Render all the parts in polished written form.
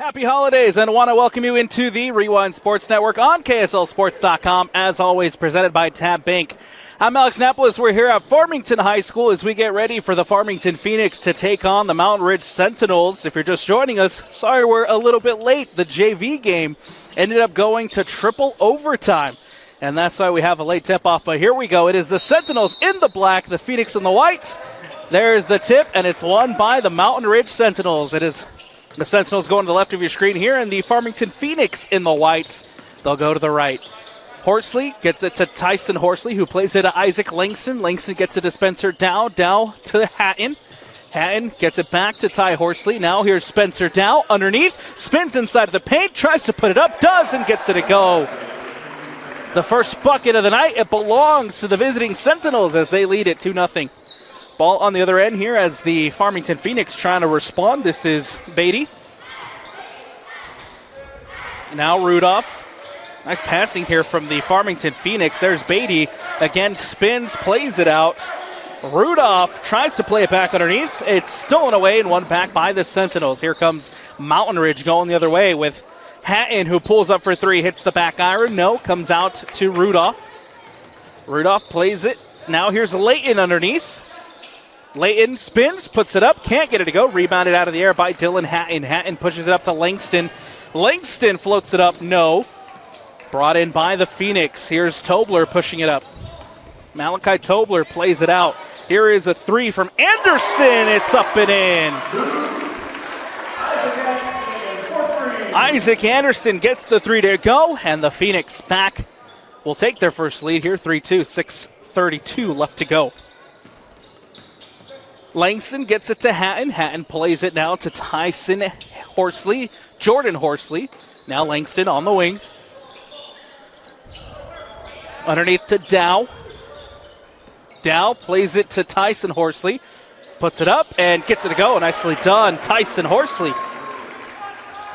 Happy holidays, and want to welcome you into the Rewind Sports Network on KSLSports.com, as always presented by Tab Bank. I'm Alex Napolis. We're here at Farmington High School as we get ready for the Farmington Phoenix to take on the Mountain Ridge Sentinels. If you're just joining us, sorry we're a little bit late. The JV game ended up going to triple overtime, and that's why we have a late tip-off. But here we go. It is the Sentinels in the black, the Phoenix in the white. There's the tip, and it's won by the Mountain Ridge Sentinels. It is the Sentinels going to the left of your screen here, and the Farmington Phoenix in the white. They'll go to the right. Horsley gets it to Tyson Horsley, who plays it to Isaac Langston. Langston gets it to Spencer Dow. Dow to Hatton. Hatton gets it back to Ty Horsley. Now here's Spencer Dow underneath. Spins inside of the paint. Tries to put it up. Does, and gets it to go. The first bucket of the night. It belongs to the visiting Sentinels as they lead it 2-0. Ball on the other end here as the Farmington Phoenix trying to respond. This is Beatty. Now Rudolph. Nice passing here from the Farmington Phoenix. There's Beatty. Again, spins, plays it out. Rudolph tries to play it back underneath. It's stolen away and won back by the Sentinels. Here comes Mountain Ridge going the other way with Hatton, who pulls up for three. Hits the back iron. No, comes out to Rudolph. Rudolph plays it. Now here's Layton underneath. Layton spins, puts it up, can't get it to go. Rebounded out of the air by Dylan Hatton. Hatton pushes it up to Langston. Langston floats it up, no. Brought in by the Phoenix. Here's Tobler pushing it up. Malachi Tobler plays it out. Here is a three from Anderson. It's up and in. Isaac Anderson gets the three to go, and the Phoenix back will take their first lead here, 3-2, 6:32 left to go. Langston gets it to Hatton. Hatton plays it now to Tyson Horsley. Jordan Horsley. Now Langston on the wing. Underneath to Dow. Dow plays it to Tyson Horsley. Puts it up and gets it to go. Nicely done, Tyson Horsley.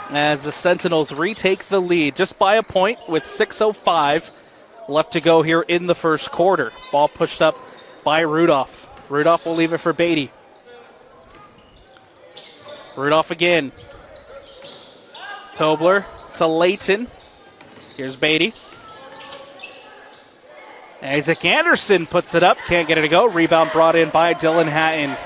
As the Sentinels retake the lead just by a point with 6:05 left to go here in the first quarter. Ball pushed up by Rudolph. Rudolph will leave it for Beatty. Rudolph again. Tobler to Layton. Here's Beatty. Isaac Anderson puts it up. Can't get it to go. Rebound brought in by Dylan Hatton.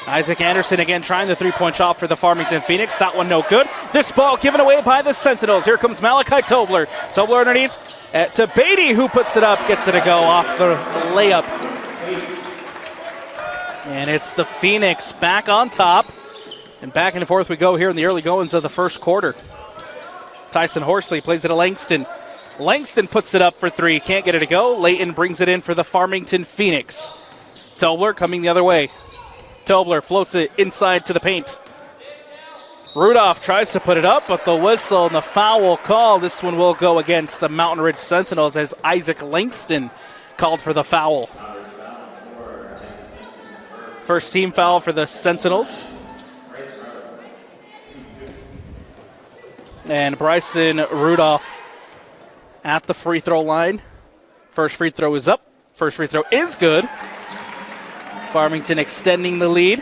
Isaac Anderson again trying the three-point shot for the Farmington Phoenix. That one no good. This ball given away by the Sentinels. Here comes Malachi Tobler. Tobler underneath to Beatty, who puts it up. Gets it to go off the layup. And it's the Phoenix back on top. And back and forth we go here in the early goings of the first quarter. Tyson Horsley plays it to Langston. Langston puts it up for three. Can't get it to go. Layton brings it in for the Farmington Phoenix. Tobler coming the other way. Tobler floats it inside to the paint. Rudolph tries to put it up, but the whistle and the foul call. This one will go against the Mountain Ridge Sentinels as Isaac Langston called for the foul. First team foul for the Sentinels. And Bryson Rudolph at the free throw line. First free throw is up. First free throw is good. Farmington extending the lead.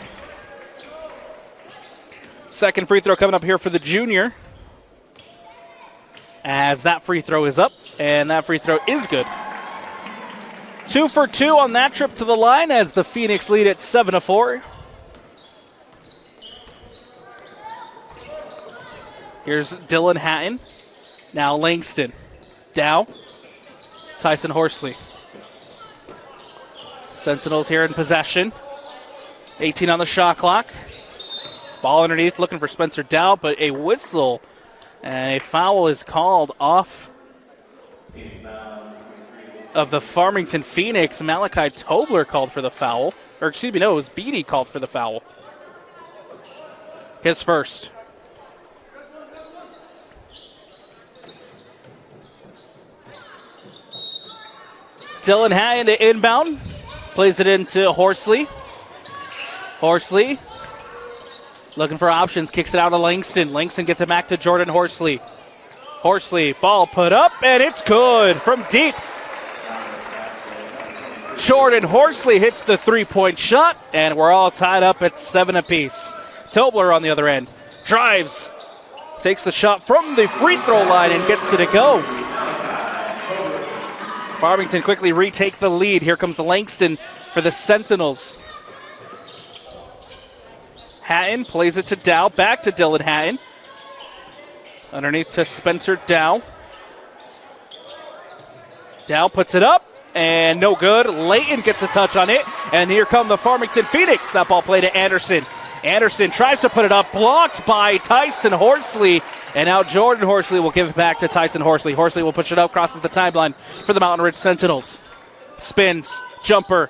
Second free throw coming up here for the junior. As that free throw is up, and that free throw is good. 2 for 2 on that trip to the line as the Phoenix lead at 7-4. Here's Dylan Hatton. Now Langston. Dow. Tyson Horsley. Sentinels here in possession. 18 on the shot clock. Ball underneath looking for Spencer Dow, but a whistle and a foul is called off of the Farmington Phoenix. Malachi Tobler called for the foul. Or excuse me, no, it was Beatty called for the foul. His first. Dylan Hatton to inbound. Plays it into Horsley. Horsley looking for options. Kicks it out to Langston. Langston gets it back to Jordan Horsley. Horsley, ball put up, and it's good from deep. Jordan Horsley hits the three-point shot, and we're all tied up at 7 apiece. Tobler on the other end. Drives. takes the shot from the free throw line and gets it to go. Farmington quickly retake the lead. Here comes Langston for the Sentinels. Hatton plays it to Dow, back to Dylan Hatton. Underneath to Spencer Dow. Dow puts it up, and no good. Layton gets a touch on it, and here come the Farmington Phoenix. That ball played to Anderson. Anderson tries to put it up, blocked by Tyson Horsley, and now Jordan Horsley will give it back to Tyson Horsley. Horsley will push it up, crosses the timeline for the Mountain Ridge Sentinels. Spins, jumper,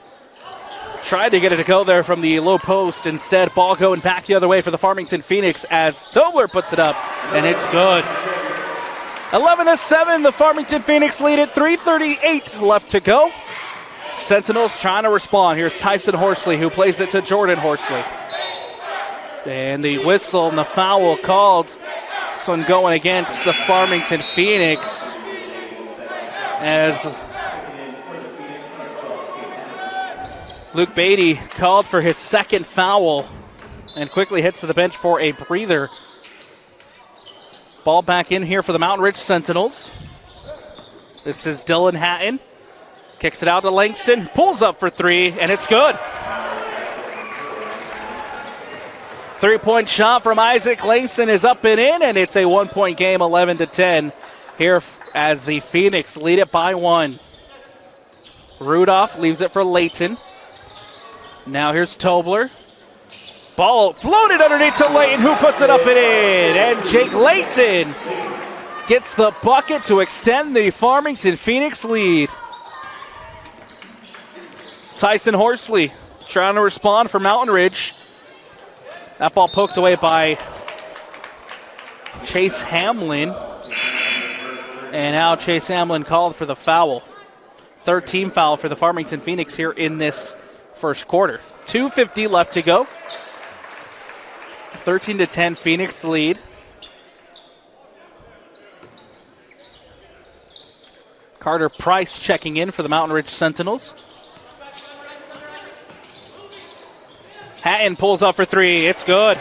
tried to get it to go there from the low post. Instead, ball going back the other way for the Farmington Phoenix as Tobler puts it up, and it's good. 11-7, the Farmington Phoenix lead at 3:38 left to go. Sentinels trying to respond. Here's Tyson Horsley, who plays it to Jordan Horsley. And the whistle and the foul called. This one going against the Farmington Phoenix as Luke Beatty called for his second foul and quickly hits to the bench for a breather. Ball back in here for the Mountain Ridge Sentinels. This is Dylan Hatton. Kicks it out to Langston, pulls up for three, and it's good. Three-point shot from Isaac Langston is up and in, and it's a one-point game, 11-10. Here as the Phoenix lead it by one. Rudolph leaves it for Layton. Now here's Tobler. Ball floated underneath to Layton, who puts it up and in. And Jake Layton gets the bucket to extend the Farmington Phoenix lead. Tyson Horsley trying to respond for Mountain Ridge. That ball poked away by Chase Hamlin. And now Chase Hamlin called for the foul. Third team foul for the Farmington Phoenix here in this first quarter. 2:50 left to go. 13-10 Phoenix lead. Carter Price checking in for the Mountain Ridge Sentinels. Hatton pulls up for three. It's good.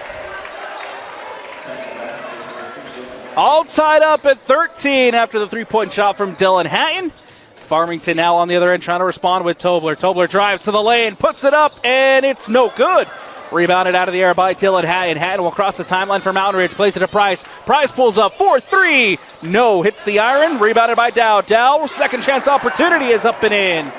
All tied up at 13 after the three-point shot from Dylan Hatton. Farmington now on the other end trying to respond with Tobler. Tobler drives to the lane, puts it up, and it's no good. Rebounded out of the air by Dylan Hatton. Hatton will cross the timeline for Mountain Ridge, plays it to Price. Price pulls up for three. No, hits the iron. Rebounded by Dow. Dow, second chance opportunity is up and in.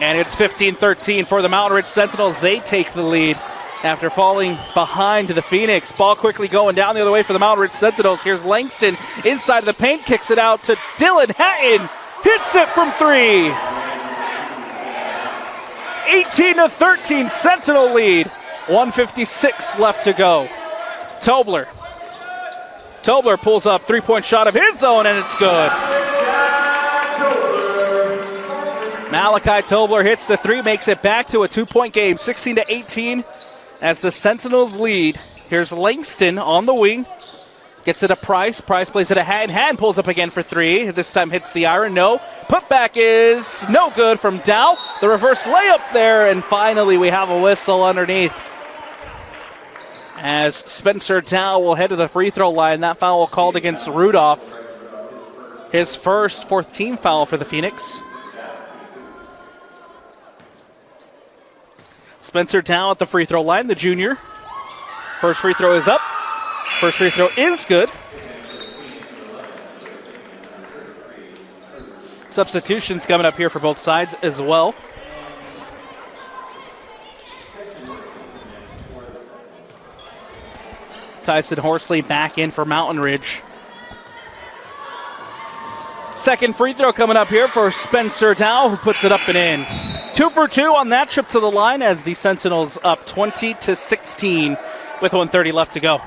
And it's 15-13 for the Mountain Ridge Sentinels. They take the lead after falling behind the Phoenix. Ball quickly going down the other way for the Mountain Ridge Sentinels. Here's Langston inside of the paint, kicks it out to Dylan Hatton. Hits it from three. 18-13 Sentinel lead. 1:56 left to go. Tobler pulls up, three-point shot of his own, and it's good. Malachi Tobler hits the three, makes it back to a two-point game, 16-18 as the Sentinels lead. Here's Langston on the wing. Gets it to Price. Price plays it to Hatton. Hatton pulls up again for three. This time hits the iron. No. Putback is no good from Dow. The reverse layup there, and finally we have a whistle underneath. As Spencer Dow will head to the free throw line. That foul called against Rudolph. His first fourth team foul for the Phoenix. Spencer Dow at the free throw line, the junior. First free throw is up. First free throw is good. Substitutions coming up here for both sides as well. Tyson Horsley back in for Mountain Ridge. Second free throw coming up here for Spencer Dow, who puts it up and in. 2 for 2 on that trip to the line as the Sentinels up 20-16 with 1:30 left to go.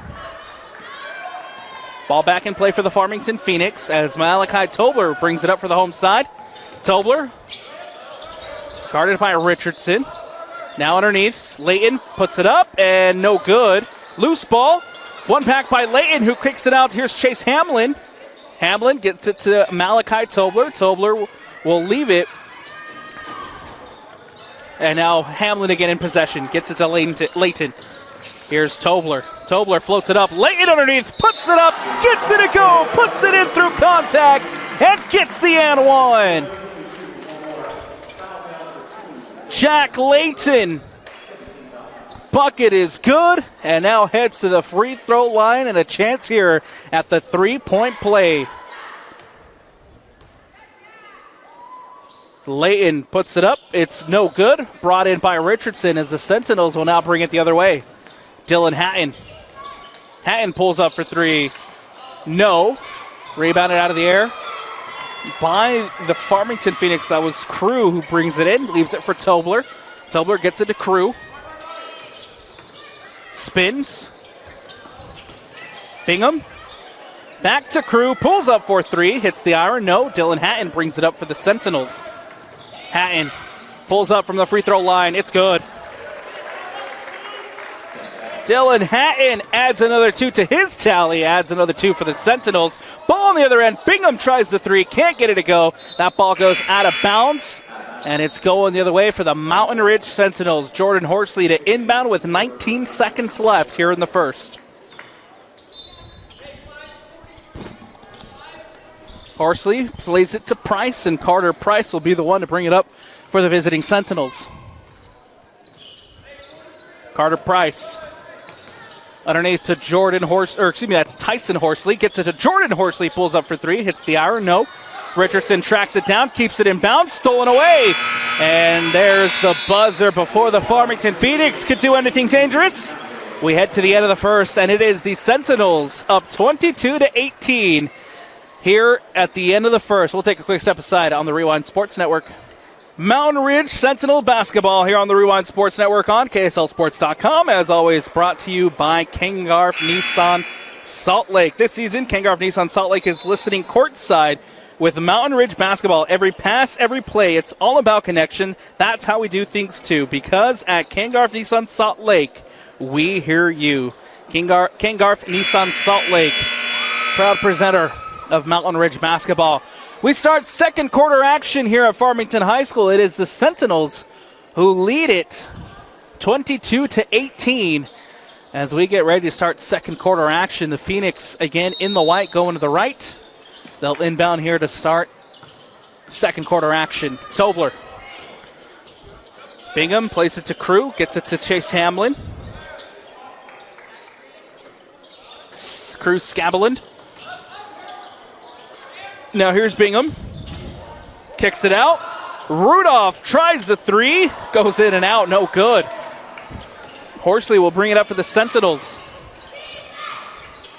Ball back in play for the Farmington Phoenix as Malachi Tobler brings it up for the home side. Tobler guarded by Richardson. Now underneath, Layton puts it up and no good. Loose ball. One back by Layton, who kicks it out. Here's Chase Hamlin. Hamlin gets it to Malachi Tobler. Tobler will leave it. And now Hamlin again in possession. Gets it to Layton. Here's Tobler. Tobler floats it up, Layton underneath, puts it up, gets it to go, puts it in through contact, and gets the and one. Jack Layton. Bucket is good, and now heads to the free throw line and a chance here at the three-point play. Layton puts it up. It's no good. Brought in by Richardson as the Sentinels will now bring it the other way. Dylan Hatton. Hatton pulls up for three. No. Rebounded out of the air by the Farmington Phoenix. That was Crew who brings it in. Leaves it for Tobler. Tobler gets it to Crew. Spins. Bingham. Back to Crew. Pulls up for three. Hits the iron. No. Dylan Hatton brings it up for the Sentinels. Hatton pulls up from the free throw line. It's good. Dylan Hatton adds another two to his tally. Adds another two for the Sentinels. Ball on the other end. Bingham tries the three. Can't get it to go. That ball goes out of bounds. And it's going the other way for the Mountain Ridge Sentinels. Jordan Horsley to inbound with 19 seconds left here in the first. Horsley plays it to Price, and Carter Price will be the one to bring it up for the visiting Sentinels. Carter Price. Underneath to Jordan Horsley, that's Tyson Horsley. Gets it to Jordan Horsley, pulls up for three, hits the iron, no. Richardson tracks it down, keeps it in bounds, stolen away. And there's the buzzer before the Farmington Phoenix could do anything dangerous. We head to the end of the first, and it is the Sentinels up 22-18 here at the end of the first. We'll take a quick step aside on the Rewind Sports Network. Mountain Ridge Sentinel basketball here on the Rewind Sports Network on KSLSports.com. As always, brought to you by Kangarf Nissan Salt Lake. This season, Kangarf Nissan Salt Lake is listening courtside with Mountain Ridge basketball. Every pass, every play, it's all about connection. That's how we do things too, because at Kangarf Nissan Salt Lake, we hear you. Kangarf Nissan Salt Lake, proud presenter of Mountain Ridge basketball. We start second quarter action here at Farmington High School. It is the Sentinels who lead it 22-18 as we get ready to start second quarter action. The Phoenix again in the white going to the right. They'll inbound here to start second quarter action. Tobler. Bingham plays it to Crew, gets it to Chase Hamlin. Crew Scabeland. Now here's Bingham. Kicks it out. Rudolph tries the three. Goes in and out. No good. Horsley will bring it up for the Sentinels.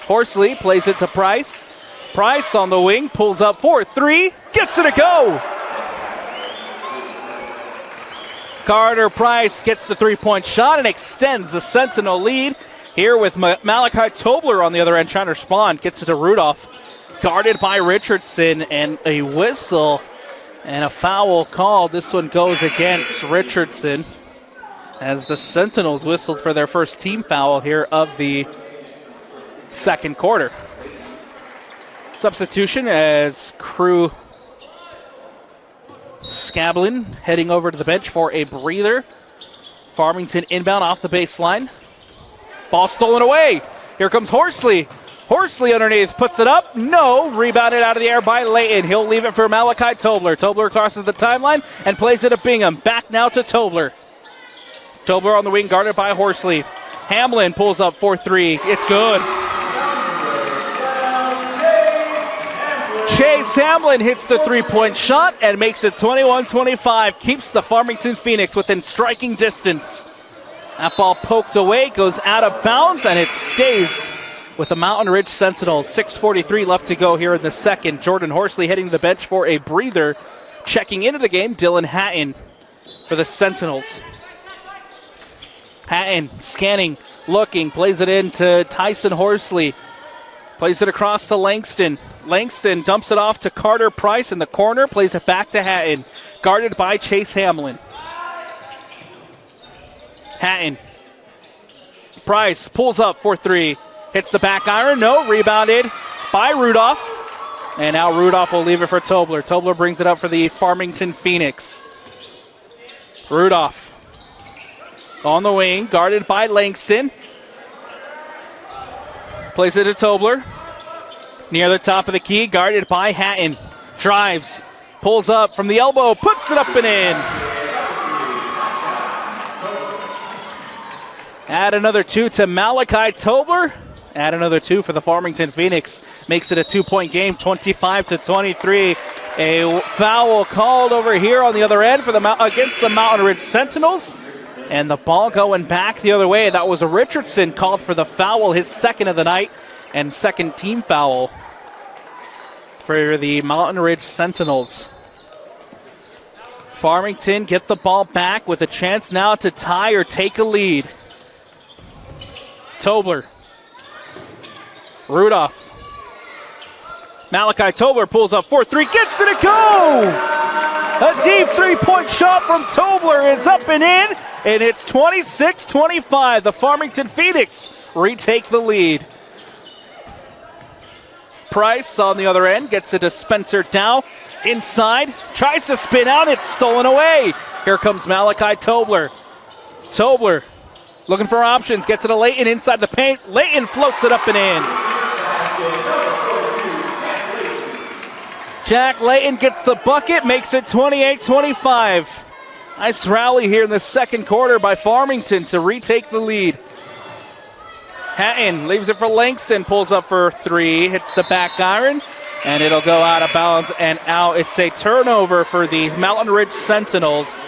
Horsley plays it to Price. Price on the wing. Pulls up for three. Gets it to go. Carter Price gets the three-point shot and extends the Sentinel lead. Here with Malachi Tobler on the other end trying to respond. Gets it to Rudolph. Guarded by Richardson, and a whistle and a foul called. This one goes against Richardson as the Sentinels whistled for their first team foul here of the second quarter. Substitution as Crew Scablin heading over to the bench for a breather. Farmington inbound off the baseline. Ball stolen away. Here comes Horsley. Horsley underneath, puts it up. No, rebounded out of the air by Layton. He'll leave it for Malachi Tobler. Tobler crosses the timeline and plays it to Bingham. Back now to Tobler. Tobler on the wing, guarded by Horsley. Hamlin pulls up for three. It's good. Chase Hamlin hits the three-point shot and makes it 21-25. Keeps the Farmington Phoenix within striking distance. That ball poked away, goes out of bounds, and it stays with the Mountain Ridge Sentinels. 6:43 left to go here in the second. Jordan Horsley heading to the bench for a breather. Checking into the game, Dylan Hatton for the Sentinels. Hatton scanning, looking, plays it in to Tyson Horsley. Plays it across to Langston. Langston dumps it off to Carter Price in the corner, plays it back to Hatton. Guarded by Chase Hamlin. Hatton. Price pulls up for three. Hits the back iron. No. Rebounded by Rudolph. And now Rudolph will leave it for Tobler. Tobler brings it up for the Farmington Phoenix. Rudolph on the wing, guarded by Langston. Plays it to Tobler. Near the top of the key, guarded by Hatton. Drives, pulls up from the elbow, puts it up and in. Add another 2 to Malachi Tobler. Add another 2 for the Farmington Phoenix. Makes it a 2-point game, 25-23. A foul called over here on the other end for against the Mountain Ridge Sentinels. And the ball going back the other way. That was Richardson called for the foul, his second of the night, and second team foul for the Mountain Ridge Sentinels. Farmington get the ball back with a chance now to tie or take a lead. Tobler. Rudolph. Malachi Tobler pulls up 4-3, gets it to go! A deep three-point shot from Tobler is up and in, and it's 26-25. The Farmington Phoenix retake the lead. Price on the other end gets it to Spencer Dow. Inside, tries to spin out, it's stolen away. Here comes Malachi Tobler. Tobler looking for options, gets it to Layton inside the paint. Layton floats it up and in. Jack Layton gets the bucket, makes it 28-25. Nice rally here in the second quarter by Farmington to retake the lead. Hatton leaves it for Langston, pulls up for 3, hits the back iron, and it'll go out of bounds and out. It's a turnover for the Mountain Ridge Sentinels.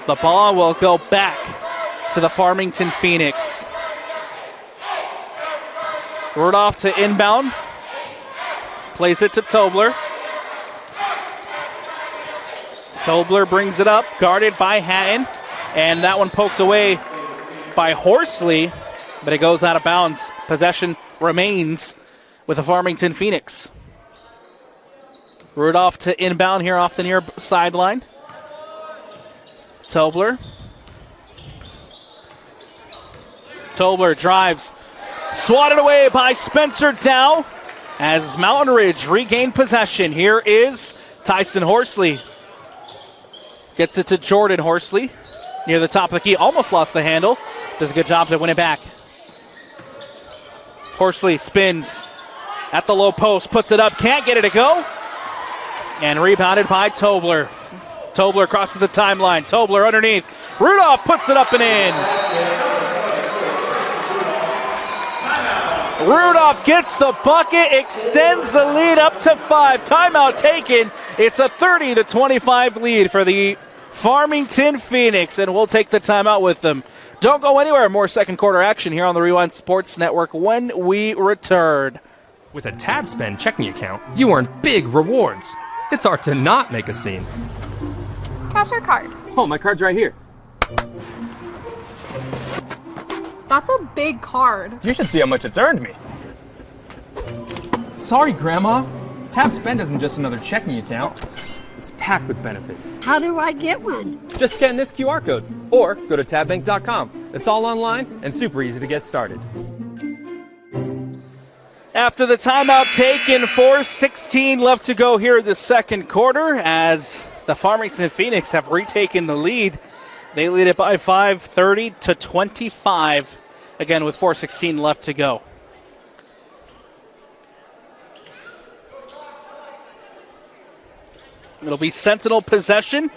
The ball will go back to the Farmington Phoenix. Rudolph to inbound. Plays it to Tobler. Tobler brings it up, guarded by Hatton. And that one poked away by Horsley, but it goes out of bounds. Possession remains with the Farmington Phoenix. Rudolph to inbound here off the near sideline. Tobler. Tobler drives. Swatted away by Spencer Dow as Mountain Ridge regained possession. Here is Tyson Horsley. Gets it to Jordan Horsley near the top of the key. Almost lost the handle. Does a good job to win it back. Horsley spins at the low post, puts it up, can't get it to go. And rebounded by Tobler. Tobler crosses the timeline. Tobler underneath. Rudolph puts it up and in. Rudolph gets the bucket, extends the lead up to 5. Timeout taken. It's a 30-25 lead for the Farmington Phoenix, and we'll take the timeout with them. Don't go anywhere. More second quarter action here on the Rewind Sports Network when we return. With a Tab Spend checking account, you earn big rewards. It's hard to not make a scene. Cash or card? Oh, my card's right here. That's a big card. You should see how much it's earned me. Sorry, Grandma. Tab Spend isn't just another checking account. It's packed with benefits. How do I get one? Just scan this QR code or go to tabbank.com. It's all online and super easy to get started. After the timeout taken, 4:16 left to go here in the second quarter as the Farmington Phoenix have retaken the lead. They lead it by 5, 30-25. Again, with 4:16 left to go. It'll be Sentinel possession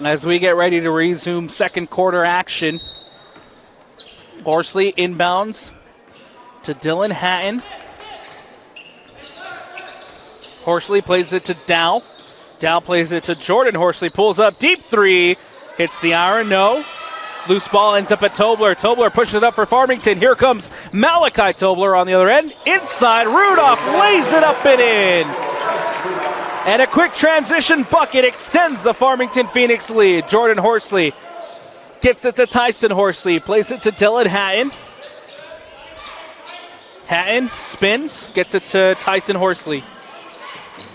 as we get ready to resume second quarter action. Horsley inbounds to Dylan Hatton. Horsley plays it to Dow. Dow plays it to Jordan. Horsley pulls up, deep 3. Hits the iron, no. Loose ball ends up at Tobler. Tobler pushes it up for Farmington. Here comes Malachi Tobler on the other end. Inside, Rudolph lays it up and in. And a quick transition bucket extends the Farmington Phoenix lead. Jordan Horsley gets it to Tyson Horsley. Plays it to Dylan Hatton. Hatton spins, gets it to Tyson Horsley.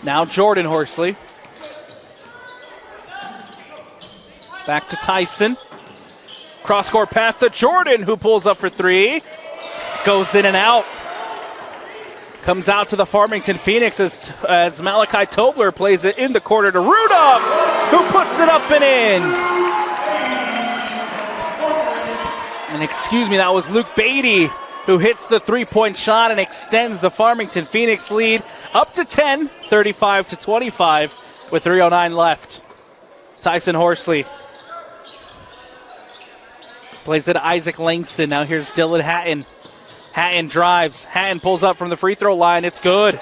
Now Jordan Horsley. Back to Tyson. Cross-court pass to Jordan, who pulls up for 3. Goes in and out. Comes out to the Farmington Phoenix as Malachi Tobler plays it in the corner to Rudolph, who puts it up and in. And excuse me, that was Luke Beatty who hits the three-point shot and extends the Farmington Phoenix lead up to 10, 35-25 with 3:09 left. Tyson Horsley plays it to Isaac Langston. Now here's Dylan Hatton. Hatton drives. Hatton pulls up from the free throw line. It's good.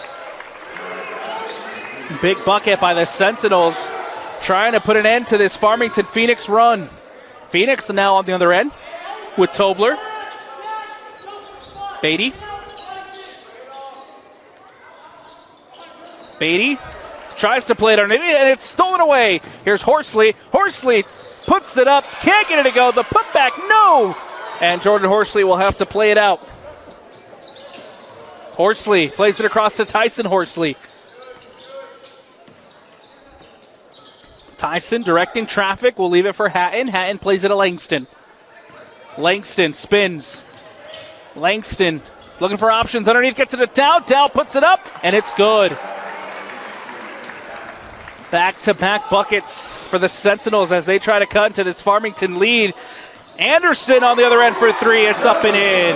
Big bucket by the Sentinels, trying to put an end to this Farmington Phoenix run. Phoenix now on the other end with Tobler. Beatty tries to play it underneath, and it's stolen away. Here's Horsley. Horsley puts it up. Can't get it to go. The putback, no! And Jordan Horsley will have to play it out. Horsley plays it across to Tyson Horsley. Tyson directing traffic. We'll leave it for Hatton. Hatton plays it to Langston. Langston spins. Langston looking for options underneath. Gets it to Dow. Dow puts it up, and it's good. Back-to-back buckets for the Sentinels as they try to cut into this Farmington lead. Anderson on the other end for three. It's up and in.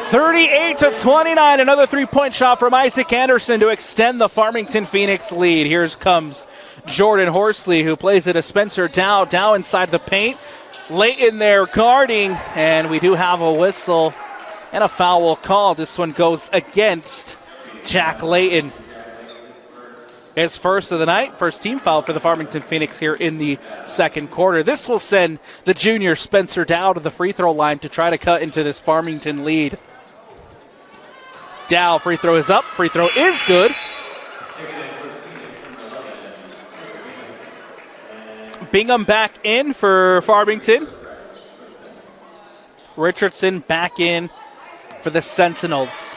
38-29. Another three-point shot from Isaac Anderson to extend the Farmington Phoenix lead. Here comes Jordan Horsley, who plays it to Spencer Dow. Dow inside the paint. Late in there guarding, and we do have a whistle and a foul call. This one goes against Jack Layton. His first of the night, first team foul for the Farmington Phoenix here in the second quarter. This will send the junior Spencer Dow to the free throw line to try to cut into this Farmington lead. Dow, free throw is up. Free throw is good. Bingham back in for Farmington. Richardson back in for the Sentinels.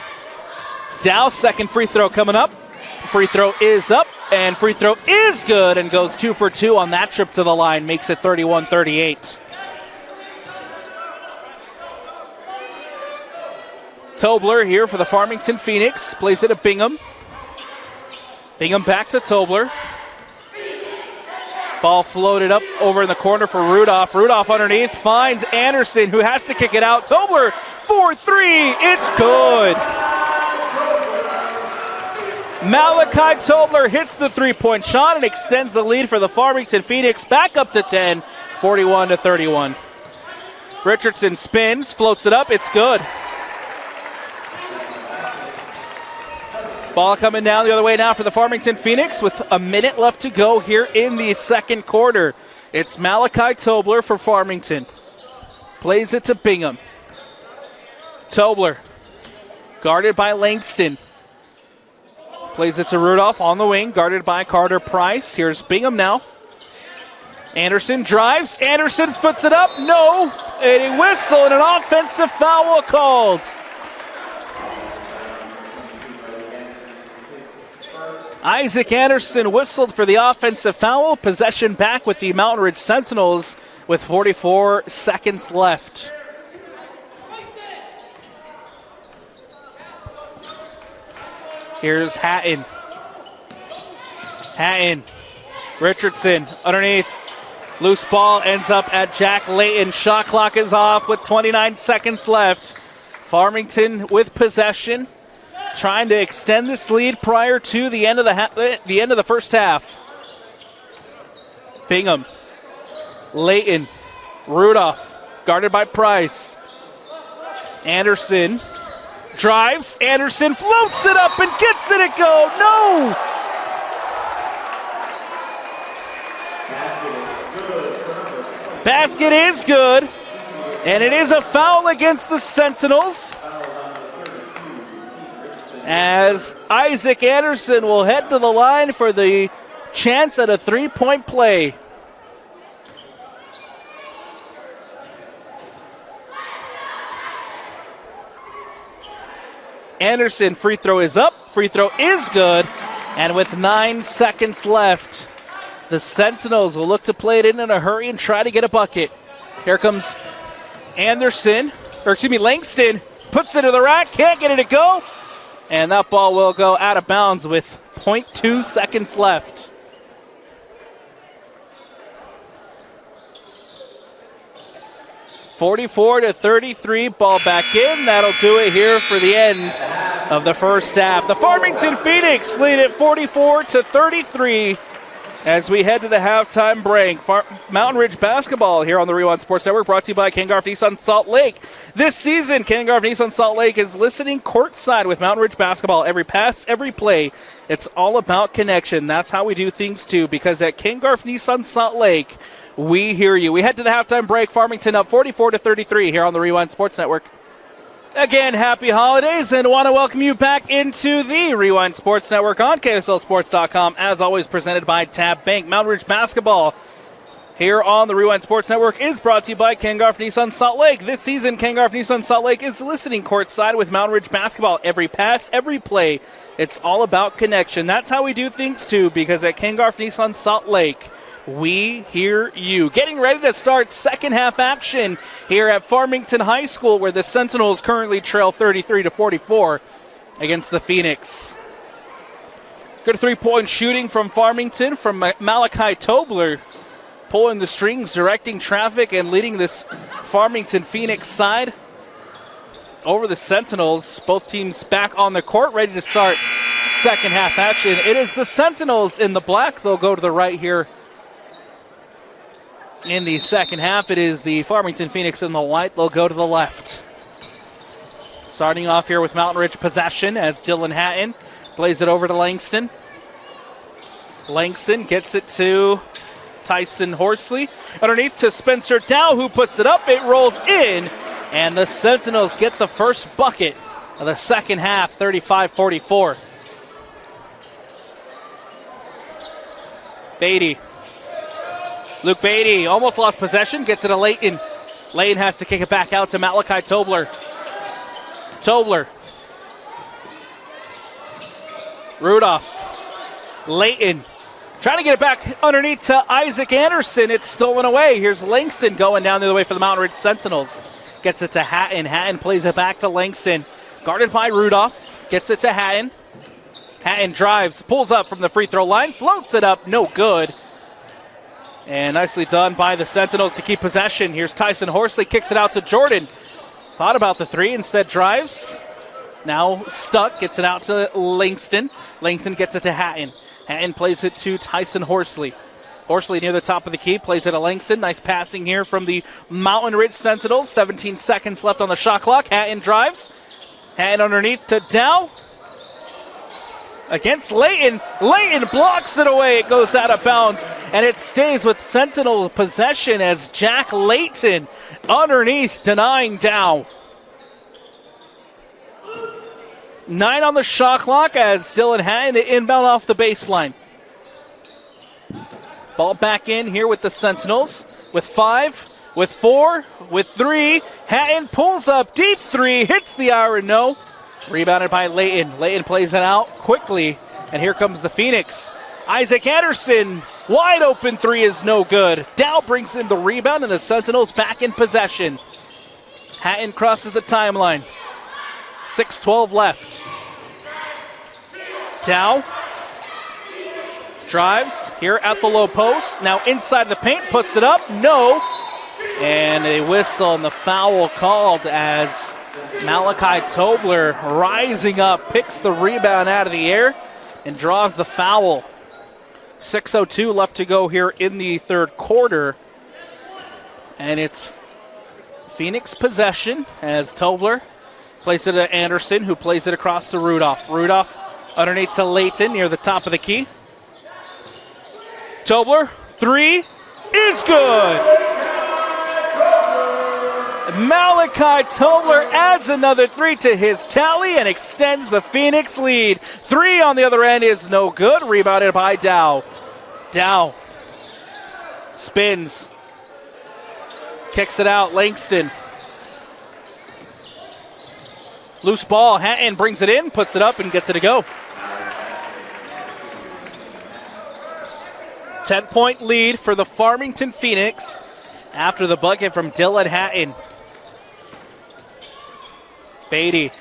Dow, second free throw coming up. Free throw is up, and free throw is good, and goes 2 for 2 on that trip to the line. Makes it 31-38. Tobler here for the Farmington Phoenix. Plays it to Bingham. Bingham back to Tobler. Ball floated up over in the corner for Rudolph. Rudolph underneath finds Anderson, who has to kick it out. Tobler for three. It's good. Malachi Tobler hits the three-point shot and extends the lead for the Farmington Phoenix back up to 10, 41-31. Richardson spins, floats it up. It's good. Ball coming down the other way now for the Farmington Phoenix with a minute left to go here in the second quarter. It's Malachi Tobler for Farmington. Plays it to Bingham. Tobler, guarded by Langston. Plays it to Rudolph on the wing, guarded by Carter Price. Here's Bingham now. Anderson drives. Anderson puts it up. No. And a whistle and an offensive foul called. Isaac Anderson whistled for the offensive foul. Possession back with the Mountain Ridge Sentinels with 44 seconds left. Here's Hatton. Hatton. Richardson underneath. Loose ball ends up at Jack Layton. Shot clock is off with 29 seconds left. Farmington with possession, trying to extend this lead prior to the end of the first half. Bingham. Layton. Rudolph. Guarded by Price. Anderson. Drives. Anderson floats it up and gets it to go. No! Basket is good. And it is a foul against the Sentinels, as Isaac Anderson will head to the line for the chance at a three-point play. Anderson, free throw is up. Free throw is good. And with 9 seconds left, the Sentinels will look to play it in a hurry and try to get a bucket. Here comes Langston. Puts it to the rack. Can't get it to go. And that ball will go out of bounds with 0.2 seconds left. 44-33, ball back in. That'll do it here for the end of the first half. The Farmington Phoenix lead at 44-33 as we head to the halftime break. Mountain Ridge basketball here on the Rewind Sports Network, brought to you by Ken Garff Nissan Salt Lake. This season, Ken Garff Nissan Salt Lake is listening courtside with Mountain Ridge basketball. Every pass, every play, it's all about connection. That's how we do things too, because at Ken Garff Nissan Salt Lake, we hear you. We head to the halftime break. Farmington up 44-33 here on the Rewind Sports Network. Again, happy holidays, and want to welcome you back into the Rewind Sports Network on KSLSports.com. As always, presented by Tab Bank. Mountain Ridge basketball here on the Rewind Sports Network is brought to you by Ken Garff Nissan Salt Lake. This season, Ken Garff Nissan Salt Lake is listening courtside with Mountain Ridge basketball. Every pass, every play, it's all about connection. That's how we do things too, because at Ken Garff Nissan Salt Lake, we hear you. Getting ready to start second half action here at Farmington High School, where the Sentinels currently trail 33-44 against the Phoenix. Good three-point shooting from Farmington, from Malachi Tobler, pulling the strings, directing traffic, and leading this Farmington Phoenix side over the Sentinels. Both teams back on the court, ready to start second half action. It is the Sentinels in the black. They'll go to the right here in the second half. It is the Farmington Phoenix in the white. They'll go to the left. Starting off here with Mountain Ridge possession as Dylan Hatton plays it over to Langston. Langston gets it to Tyson Horsley. Underneath to Spencer Dow, who puts it up. It rolls in, and the Sentinels get the first bucket of the second half, 35-44. Beatty. Luke Beatty almost lost possession, gets it to Layton. Layton has to kick it back out to Malachi Tobler. Tobler. Rudolph. Layton. Trying to get it back underneath to Isaac Anderson. It's stolen away. Here's Langston going down the other way for the Mountain Ridge Sentinels. Gets it to Hatton. Hatton plays it back to Langston. Guarded by Rudolph. Gets it to Hatton. Hatton drives, pulls up from the free throw line, floats it up, no good. And nicely done by the Sentinels to keep possession. Here's Tyson Horsley, kicks it out to Jordan. Thought about the three, instead drives. Now stuck, gets it out to Langston. Langston gets it to Hatton. Hatton plays it to Tyson Horsley. Horsley near the top of the key, plays it to Langston. Nice passing here from the Mountain Ridge Sentinels. 17 seconds left on the shot clock. Hatton drives. Hatton underneath to Dow. Against Layton. Layton blocks it away. It goes out of bounds, and it stays with Sentinel possession as Jack Layton underneath denying Dow. 9 on the shot clock as Dylan Hatton inbound off the baseline. Ball back in here with the Sentinels with 5, with 4, with 3. Hatton pulls up deep three, hits the iron, no. Rebounded by Layton. Layton plays it out quickly, and here comes the Phoenix. Isaac Anderson, wide open three is no good. Dow brings in the rebound, and the Sentinels back in possession. Hatton crosses the timeline. 6:12 left. Dow drives here at the low post. Now inside the paint, puts it up, no. And a whistle and the foul called as Malachi Tobler rising up, picks the rebound out of the air, and draws the foul. 6:02 left to go here in the third quarter. And it's Phoenix possession as Tobler plays it to Anderson, who plays it across to Rudolph. Rudolph underneath to Layton near the top of the key. Tobler, three is good. Malachi Tobler adds another three to his tally and extends the Phoenix lead. 3 on the other end is no good. Rebounded by Dow. Dow spins. Kicks it out. Langston. Loose ball. Hatton brings it in, puts it up, and gets it to go. 10-point lead for the Farmington Phoenix after the bucket from Dylan Hatton. Beatty.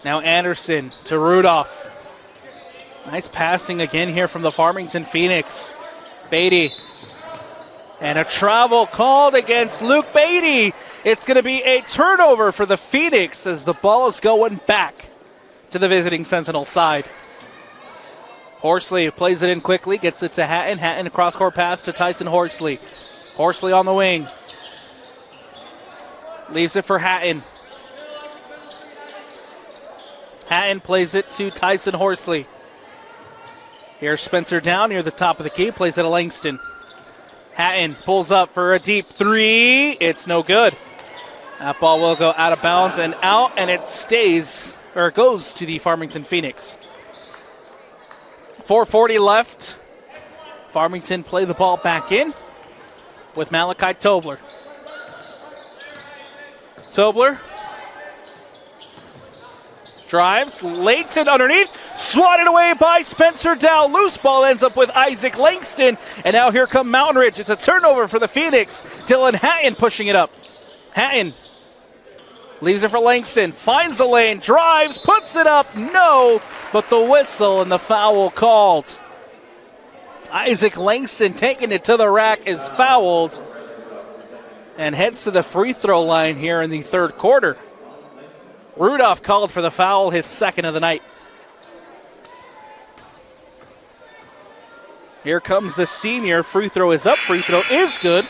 Now Anderson to Rudolph. Nice passing again here from the Farmington Phoenix. Beatty. And a travel called against Luke Beatty. It's going to be a turnover for the Phoenix as the ball is going back to the visiting Sentinel side. Horsley plays it in quickly, gets it to Hatton. Hatton, a cross-court pass to Tyson Horsley. Horsley on the wing. Leaves it for Hatton. Hatton plays it to Tyson Horsley. Here's Spencer down near the top of the key, plays it to Langston. Hatton pulls up for a deep three. It's no good. That ball will go out of bounds and out, and it stays, or it goes to the Farmington Phoenix. 4:40 left. Farmington play the ball back in with Malachi Tobler. Tobler drives, Layton underneath, swatted away by Spencer Dow. Loose ball ends up with Isaac Langston, and now here come Mountain Ridge. It's a turnover for the Phoenix. Dylan Hatton pushing it up. Hatton leaves it for Langston, finds the lane, drives, puts it up, no, but the whistle and the foul called. Isaac Langston taking it to the rack is fouled and heads to the free throw line here in the third quarter. Rudolph called for the foul, his second of the night. Here comes the senior. Free throw is up, free throw is good.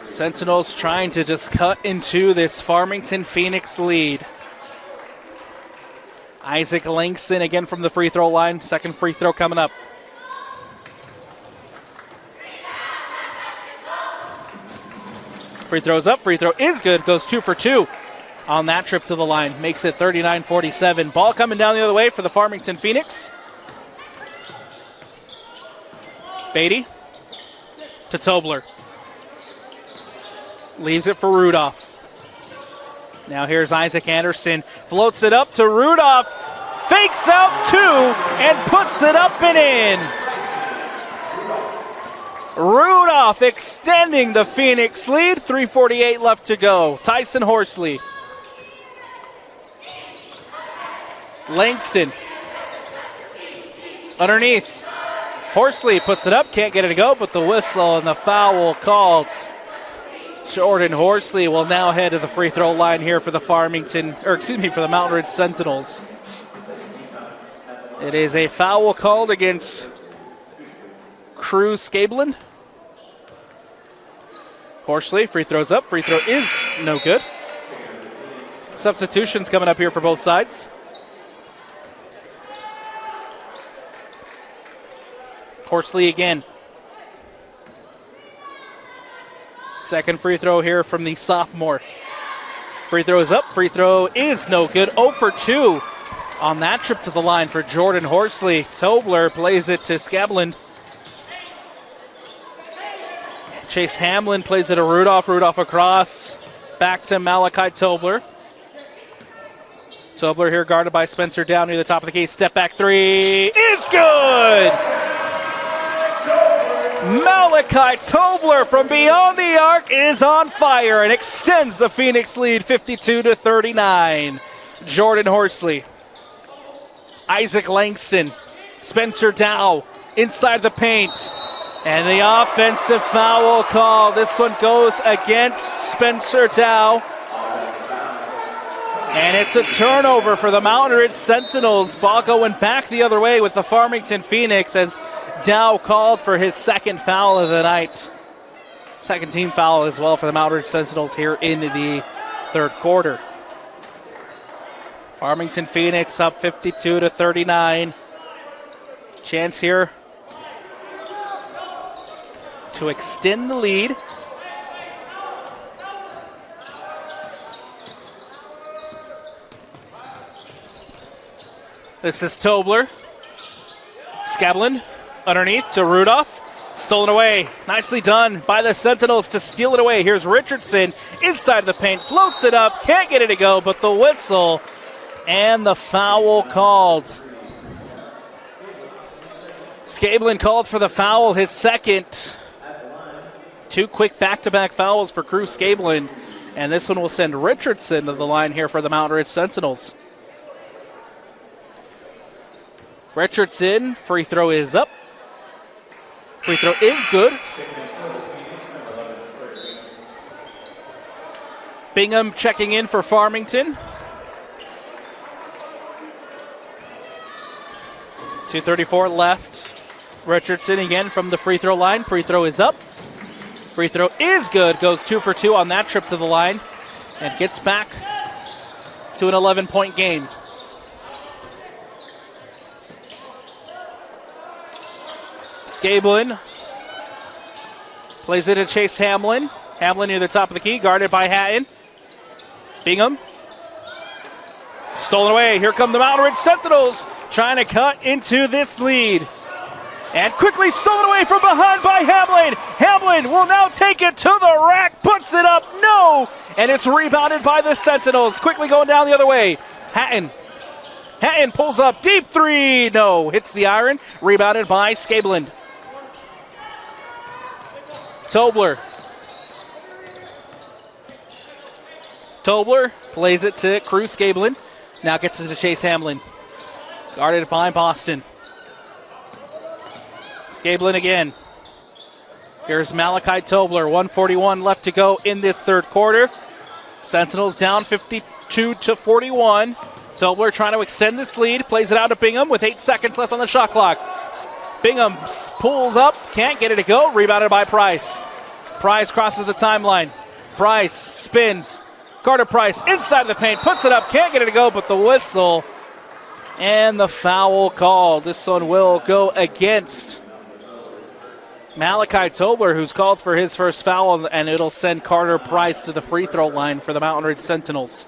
Sentinels trying to just cut into this Farmington Phoenix lead. Isaac Langston again from the free throw line. Second free throw coming up. Free throw's up, free throw is good. Goes 2 for 2 on that trip to the line. Makes it 39-47. Ball coming down the other way for the Farmington Phoenix. Beatty to Tobler. Leaves it for Rudolph. Now here's Isaac Anderson. Floats it up to Rudolph. Fakes out two and puts it up and in. Rudolph extending the Phoenix lead. 3:48 left to go. Tyson Horsley. Langston. Underneath. Horsley puts it up. Can't get it to go, but the whistle and the foul called. Jordan Horsley will now head to the free throw line here for the for the Mountain Ridge Sentinels. It is a foul called against Cruz Scablin. Horsley, free throws up. Free throw is no good. Substitutions coming up here for both sides. Horsley again. Second free throw here from the sophomore. Free throw is up. Free throw is no good. 0 for 2 on that trip to the line for Jordan Horsley. Tobler plays it to Scablin. Chase Hamlin plays it to Rudolph. Rudolph across. Back to Malachi Tobler. Tobler here guarded by Spencer down near the top of the key. Step back three is good. Malachi Tobler from beyond the arc is on fire and extends the Phoenix lead 52-39. Jordan Horsley. Isaac Langston. Spencer Dow inside the paint. And the offensive foul call. This one goes against Spencer Dow. And it's a turnover for the Mountain Ridge Sentinels. Ball going back the other way with the Farmington Phoenix as Dow called for his second foul of the night. Second team foul as well for the Mountain Ridge Sentinels here in the third quarter. Farmington Phoenix up 52-39. Chance here to extend the lead. This is Tobler. Scablin underneath to Rudolph. Stolen away. Nicely done by the Sentinels to steal it away. Here's Richardson inside the paint. Floats it up. Can't get it to go, but the whistle and the foul called. Scablin called for the foul, his second. Two quick back-to-back fouls for Crew Scablin. And this one will send Richardson to the line here for the Mountain Ridge Sentinels. Richardson, free throw is up. Free throw is good. Bingham checking in for Farmington. 2:34 left. Richardson again from the free throw line. Free throw is up. Free throw is good. Goes 2 for 2 on that trip to the line. And gets back to an 11-point game. Scablin plays it to Chase Hamlin. Hamlin near the top of the key, guarded by Hatton. Bingham. Stolen away. Here come the Mountain Ridge Sentinels trying to cut into this lead. And quickly stolen away from behind by Hamlin. Hamlin will now take it to the rack, puts it up, no! And it's rebounded by the Sentinels. Quickly going down the other way. Hatton pulls up, deep three, no. Hits the iron, rebounded by Scablin. Tobler plays it to Cruz Scablin. Now gets it to Chase Hamlin. Guarded by Boston. Scablin again. Here's Malachi Tobler. 1:41 left to go in this third quarter. Sentinels down 52-41. Tobler trying to extend this lead. Plays it out to Bingham with 8 seconds left on the shot clock. Bingham pulls up. Can't get it to go. Rebounded by Price. Price crosses the timeline. Price spins. Carter Price inside the paint. Puts it up. Can't get it to go, but the whistle and the foul called. This one will go against Malachi Tobler, who's called for his first foul, and it'll send Carter Price to the free throw line for the Mountain Ridge Sentinels.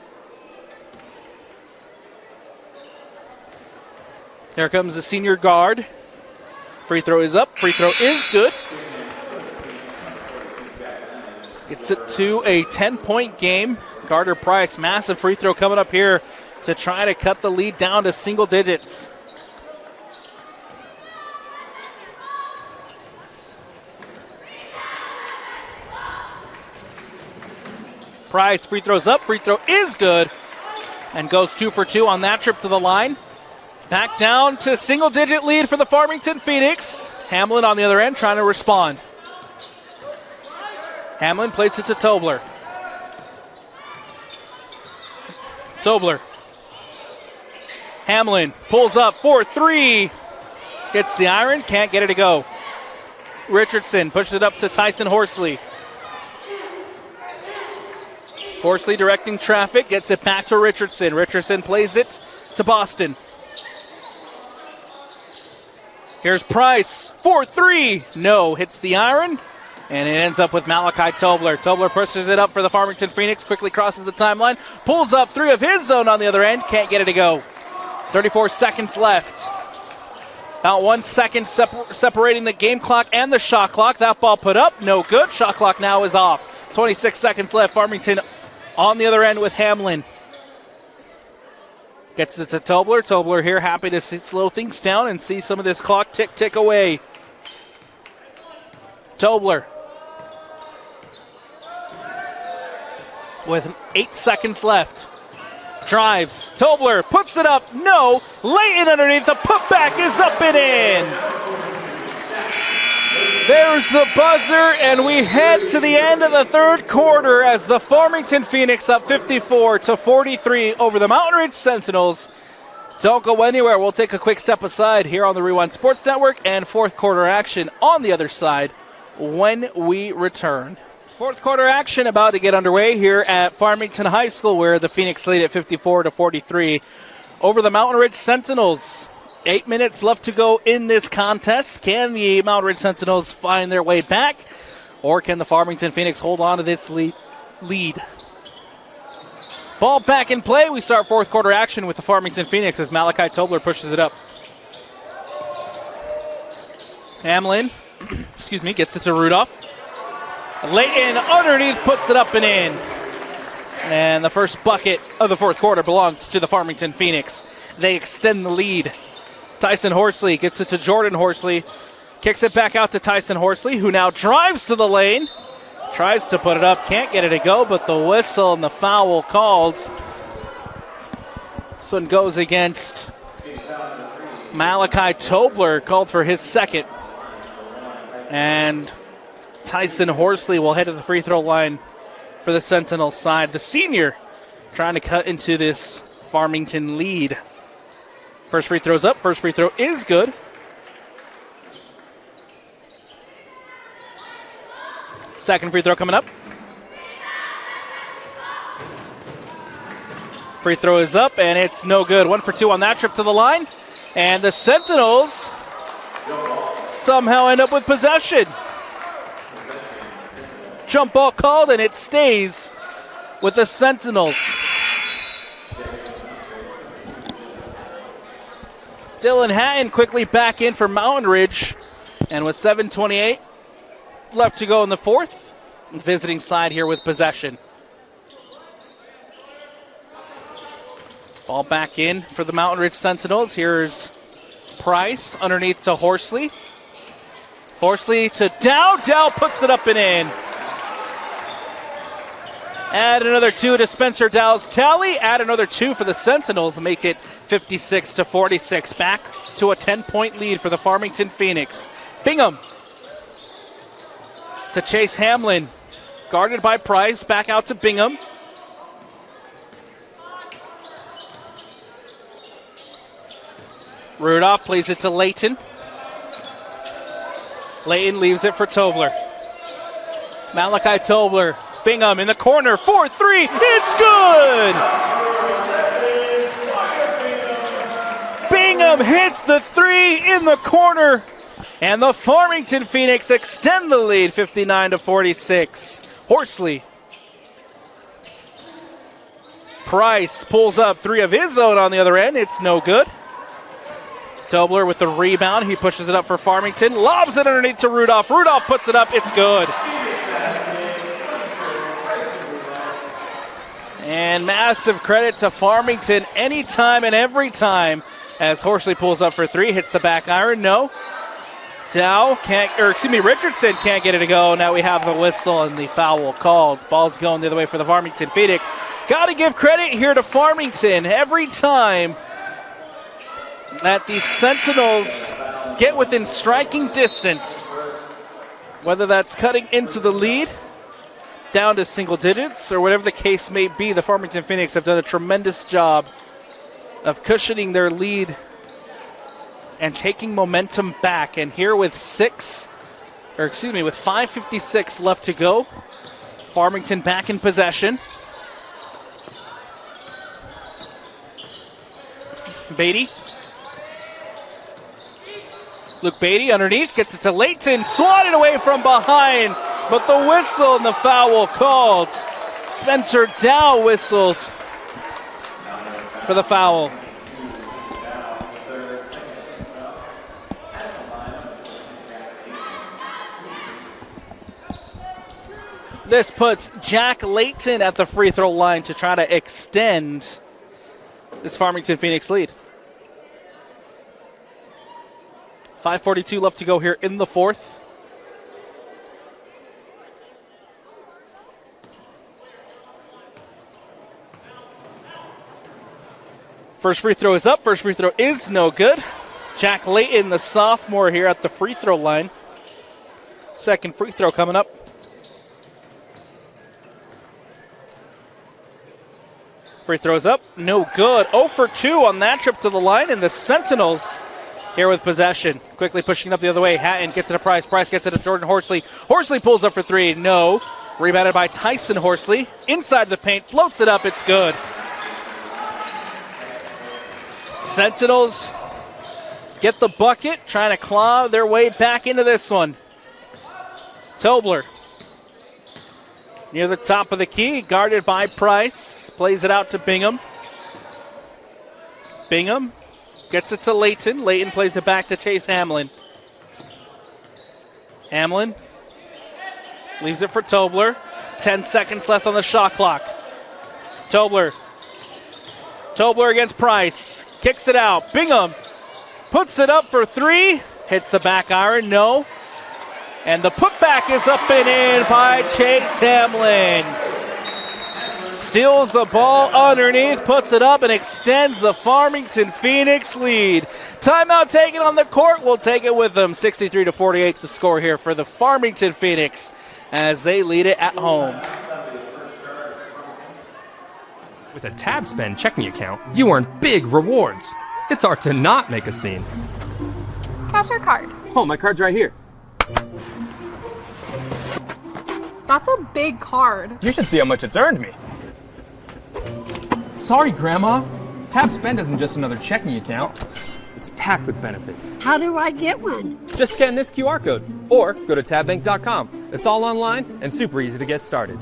Here comes the senior guard. Free throw is up. Free throw is good. Gets it to a 10-point game. Carter Price, massive free throw coming up here to try to cut the lead down to single digits. Price, free throws up. Free throw is good and goes 2 for 2 on that trip to the line. Back down to single-digit lead for the Farmington Phoenix. Hamlin on the other end trying to respond. Hamlin plays it to Tobler. Hamlin pulls up for 3. Hits the iron, can't get it to go. Richardson pushes it up to Tyson Horsley. Horsley directing traffic, gets it back to Richardson. Richardson plays it to Boston. Here's Price for 3. No, hits the iron. And it ends up with Malachi Tobler. Tobler pushes it up for the Farmington Phoenix, quickly crosses the timeline, pulls up 3 of his own on the other end, can't get it to go. 34 seconds left. About 1 second separating the game clock and the shot clock. That ball put up, no good. Shot clock now is off. 26 seconds left. Farmington on the other end with Hamlin. Gets it to Tobler. Tobler here happy to slow things down and see some of this clock tick away. Tobler with 8 seconds left. Drives. Tobler puts it up. No. Layton underneath. The putback is up and in. There's the buzzer, and we head to the end of the third quarter as the Farmington Phoenix up 54-43 over the Mountain Ridge Sentinels. Don't go anywhere. We'll take a quick step aside here on the Rewind Sports Network and fourth quarter action on the other side when we return. Fourth quarter action about to get underway here at Farmington High School, where the Phoenix lead at 54-43 over the Mountain Ridge Sentinels. 8 minutes left to go in this contest. Can the Mountain Ridge Sentinels find their way back, or can the Farmington Phoenix hold on to this lead? Ball back in play. We start fourth quarter action with the Farmington Phoenix as Malachi Tobler pushes it up. Hamlin, gets it to Rudolph. Layton underneath puts it up and in. And the first bucket of the fourth quarter belongs to the Farmington Phoenix. They extend the lead. Tyson Horsley gets it to Jordan Horsley. Kicks it back out to Tyson Horsley, who now drives to the lane. Tries to put it up, can't get it to go, but the whistle and the foul called. This one goes against Malachi Tobler, called for his second. And Tyson Horsley will head to the free throw line for the Sentinels side. The senior trying to cut into this Farmington lead. First free throw's up. First free throw is good. Second free throw coming up. Free throw is up, and it's no good. 1 for 2 on that trip to the line. And the Sentinels somehow end up with possession. Jump ball called, and it stays with the Sentinels. Dylan Hatton quickly back in for Mountain Ridge. And with 7:28 left to go in the fourth, visiting side here with possession. Ball back in for the Mountain Ridge Sentinels. Here's Price underneath to Horsley. Horsley to Dow. Dow puts it up and in. Add another 2 to Spencer Dow's tally. Add another 2 for the Sentinels. Make it 56-46. Back to a 10-point lead for the Farmington Phoenix. Bingham to Chase Hamlin. Guarded by Price. Back out to Bingham. Rudolph plays it to Layton. Layton leaves it for Tobler. Malachi Tobler. Bingham in the corner. 4-3. It's good! Bingham hits the 3 in the corner. And the Farmington Phoenix extend the lead 59-46. Horsley. Price pulls up 3 of his own on the other end. It's no good. Tobler with the rebound. He pushes it up for Farmington. Lobs it underneath to Rudolph. Rudolph puts it up. It's good. And massive credit to Farmington anytime and every time as Horsley pulls up for 3. Hits the back iron. No. Richardson can't get it to go. Now we have the whistle and the foul called. Ball's going the other way for the Farmington Phoenix. Got to give credit here to Farmington every time that the Sentinels get within striking distance. Whether that's cutting into the lead, down to single digits, or whatever the case may be, the Farmington Phoenix have done a tremendous job of cushioning their lead and taking momentum back. And here with 5:56 left to go, Farmington back in possession. Beatty. Luke Beatty underneath, gets it to Layton, swatted away from behind, but the whistle and the foul called. Spencer Dow whistled for the foul. This puts Jack Layton at the free throw line to try to extend this Farmington Phoenix lead. 5:42 left to go here in the fourth. First free throw is up. First free throw is no good. Jack Layton, the sophomore, here at the free throw line. Second free throw coming up. Free throws up, no good. 0 for 2 on that trip to the line, and the Sentinels here with possession. Quickly pushing it up the other way. Hatton gets it to Price. Price gets it to Jordan Horsley. Horsley pulls up for 3. No. Rebounded by Tyson Horsley. Inside the paint, floats it up. It's good. Sentinels get the bucket, trying to claw their way back into this one. Tobler near the top of the key, guarded by Price. Plays it out to Bingham. Bingham gets it to Layton. Layton plays it back to Chase Hamlin. Hamlin leaves it for Tobler. 10 seconds left on the shot clock. Tobler against Price. Kicks it out. Bingham puts it up for 3. Hits the back iron. No. And the putback is up and in by Chase Hamlin. Steals the ball underneath, puts it up, and extends the Farmington Phoenix lead. Timeout taken on the court. We'll take it with them. 63-48 the score here for the Farmington Phoenix as they lead it at home. With a Tab Spend checking account, you earn big rewards. It's hard to not make a scene. Cash or card? Oh, my card's right here. That's a big card. You should see how much it's earned me. Sorry, Grandma. Tab Spend isn't just another checking account. It's packed with benefits. How do I get one? Just scan this QR code or go to tabbank.com. It's all online and super easy to get started.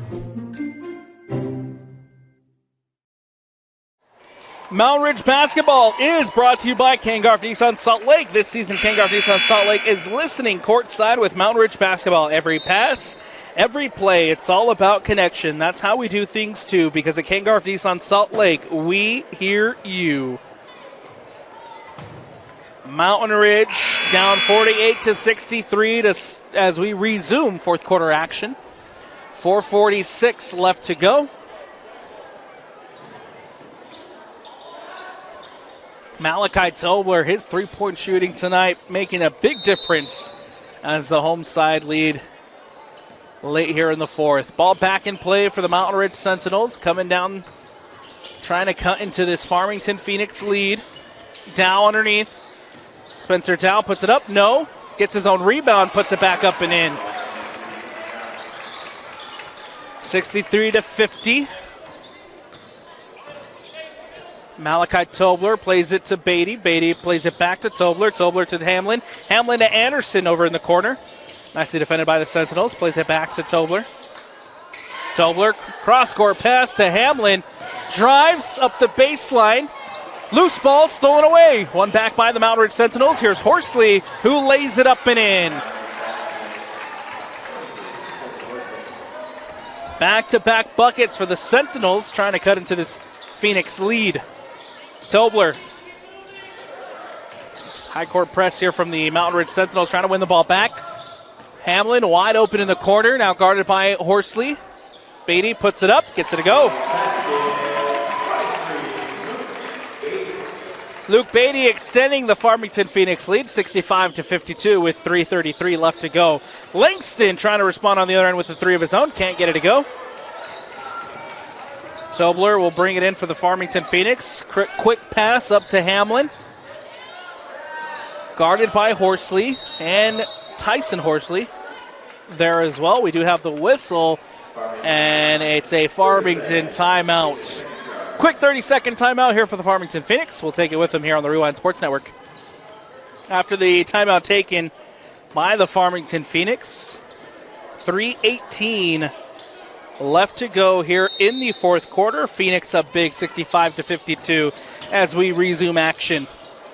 Mountain Ridge basketball is brought to you by Kangaroo Nissan Salt Lake. This season, Kangaroo Nissan Salt Lake is listening courtside with Mountain Ridge basketball. Every pass, every play, it's all about connection. That's how we do things too, because at Kangaroo Nissan Salt Lake, we hear you. Mountain Ridge down 48-63 as we resume fourth quarter action. 4:46 left to go. Malachi Tobler, his three-point shooting tonight, making a big difference as the home side lead late here in the fourth. Ball back in play for the Mountain Ridge Sentinels, coming down, trying to cut into this Farmington Phoenix lead. Dow underneath. Spencer Dow puts it up. No. Gets his own rebound, puts it back up and in. 63-50. Malachi Tobler plays it to Beatty. Beatty plays it back to Tobler. Tobler to Hamlin. Hamlin to Anderson over in the corner. Nicely defended by the Sentinels. Plays it back to Tobler. Tobler, cross-court pass to Hamlin. Drives up the baseline. Loose ball stolen away. One back by the Mountain Ridge Sentinels. Here's Horsley, who lays it up and in. Back-to-back buckets for the Sentinels, trying to cut into this Phoenix lead. Tobler. High court press here from the Mountain Ridge Sentinels, trying to win the ball back. Hamlin wide open in the corner, now guarded by Horsley. Beatty puts it up, gets it to go. Luke Beatty extending the Farmington Phoenix lead, 65-52 with 3:33 left to go. Langston trying to respond on the other end with the three of his own, can't get it to go. Tobler will bring it in for the Farmington Phoenix. Quick pass up to Hamlin. Guarded by Horsley and Tyson Horsley there as well. We do have the whistle, and it's a Farmington timeout. Quick 30-second timeout here for the Farmington Phoenix. We'll take it with them here on the Rewind Sports Network. After the timeout taken by the Farmington Phoenix, 3:18 left to go here in the fourth quarter. Phoenix up big, 65-52 as we resume action.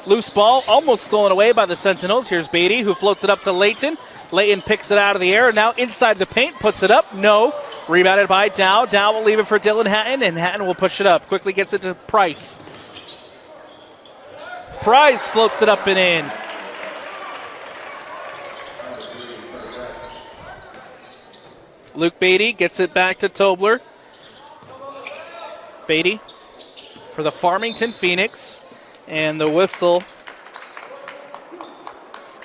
Loose ball almost stolen away by the Sentinels. Here's Beatty, who floats it up to Layton. Layton picks it out of the air. Now inside the paint, puts it up. No. Rebounded by Dow. Dow will leave it for Dylan Hatton, and Hatton will push it up. Quickly gets it to Price. Price floats it up and in. Luke Beatty gets it back to Tobler. Beatty for the Farmington Phoenix. And the whistle.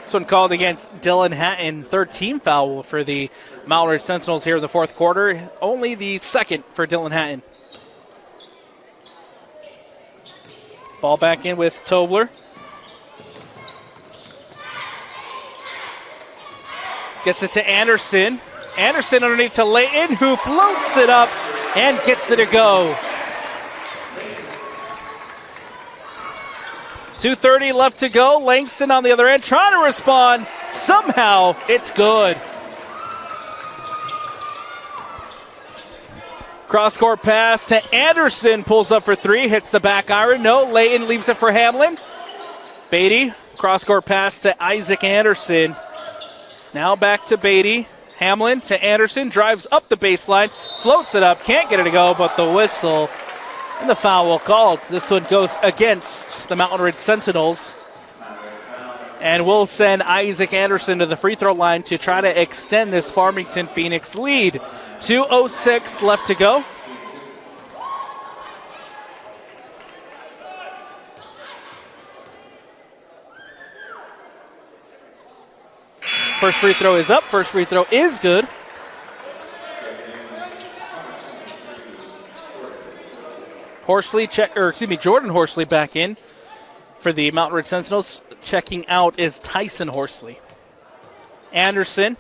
This one called against Dylan Hatton. Third team foul for the Mountain Ridge Sentinels here in the fourth quarter. Only the second for Dylan Hatton. Ball back in with Tobler. Gets it to Anderson. Anderson underneath to Layton, who floats it up and gets it to go. 2:30 left to go. Langston on the other end trying to respond. Somehow it's good. Cross-court pass to Anderson. Pulls up for three. Hits the back iron. No. Layton leaves it for Hamlin. Beatty. Cross-court pass to Isaac Anderson. Now back to Beatty. Hamlin to Anderson. Drives up the baseline. Floats it up. Can't get it to go, but the whistle and the foul will called. This one goes against the Mountain Ridge Sentinels. And we'll send Isaac Anderson to the free throw line to try to extend this Farmington Phoenix lead. 2:06 left to go. First free throw is up. First free throw is good. Jordan Horsley back in for the Mountain Ridge Sentinels. Checking out is Tyson Horsley. Anderson,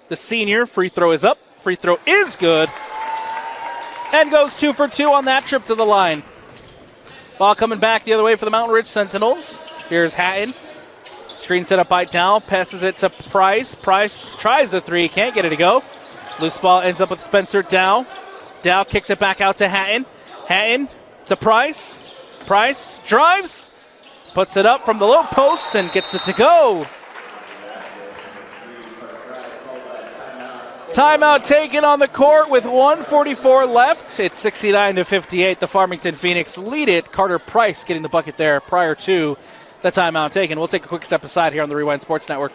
the senior, free throw is up. Free throw is good. And goes 2 for 2 on that trip to the line. Ball coming back the other way for the Mountain Ridge Sentinels. Here's Hatton. Screen set up by Dow. Passes it to Price. Price tries a three. Can't get it to go. Loose ball ends up with Spencer Dow. Dow kicks it back out to Hatton. Hatton to Price. Price drives. Puts it up from the low post and gets it to go. Timeout taken on the court with 1:44 left. It's 69-58. The Farmington Phoenix lead it. Carter Price getting the bucket there prior to the timeout taken. We'll take a quick step aside here on the Rewind Sports Network.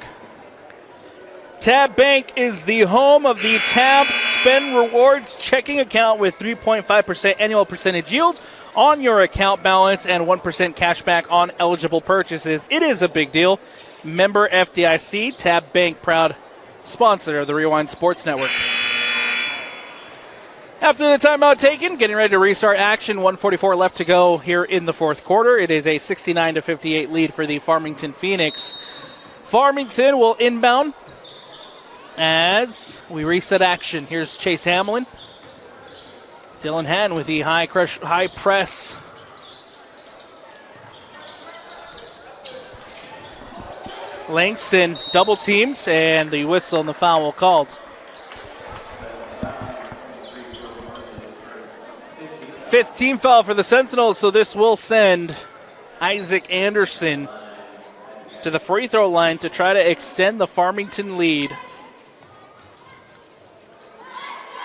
Tab Bank is the home of the Tab Spend Rewards checking account with 3.5% annual percentage yield on your account balance and 1% cash back on eligible purchases. It is a big deal. Member FDIC, Tab Bank, proud sponsor of the Rewind Sports Network. After the timeout taken, getting ready to restart action. 1:44 left to go here in the fourth quarter. It is a 69-58 lead for the Farmington Phoenix. Farmington will inbound as we reset action. Here's Chase Hamlin. Dylan Hatton with the high press. Langston double teamed, and the whistle and the foul called. 5th team foul for the Sentinels, so this will send Isaac Anderson to the free throw line to try to extend the Farmington lead.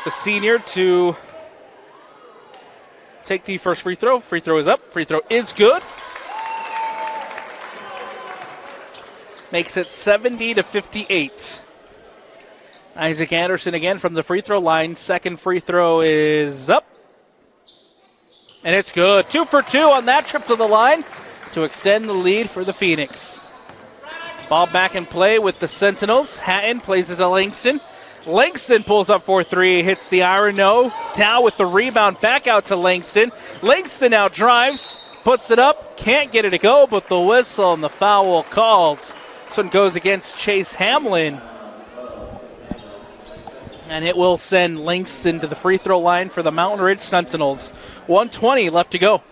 The senior to take the first free throw. Free throw is up. Free throw is good. Makes it 70-58. Isaac Anderson again from the free throw line. Second free throw is up. And it's good. 2 for 2 on that trip to the line to extend the lead for the Phoenix. Ball back in play with the Sentinels. Hatton plays it to Langston. Langston pulls up for 3, hits the iron, no. Dow with the rebound, back out to Langston. Langston now drives, puts it up, can't get it to go, but the whistle and the foul called. This one goes against Chase Hamlin. And it will send Langston to the free throw line for the Mountain Ridge Sentinels. 1:20 left to go.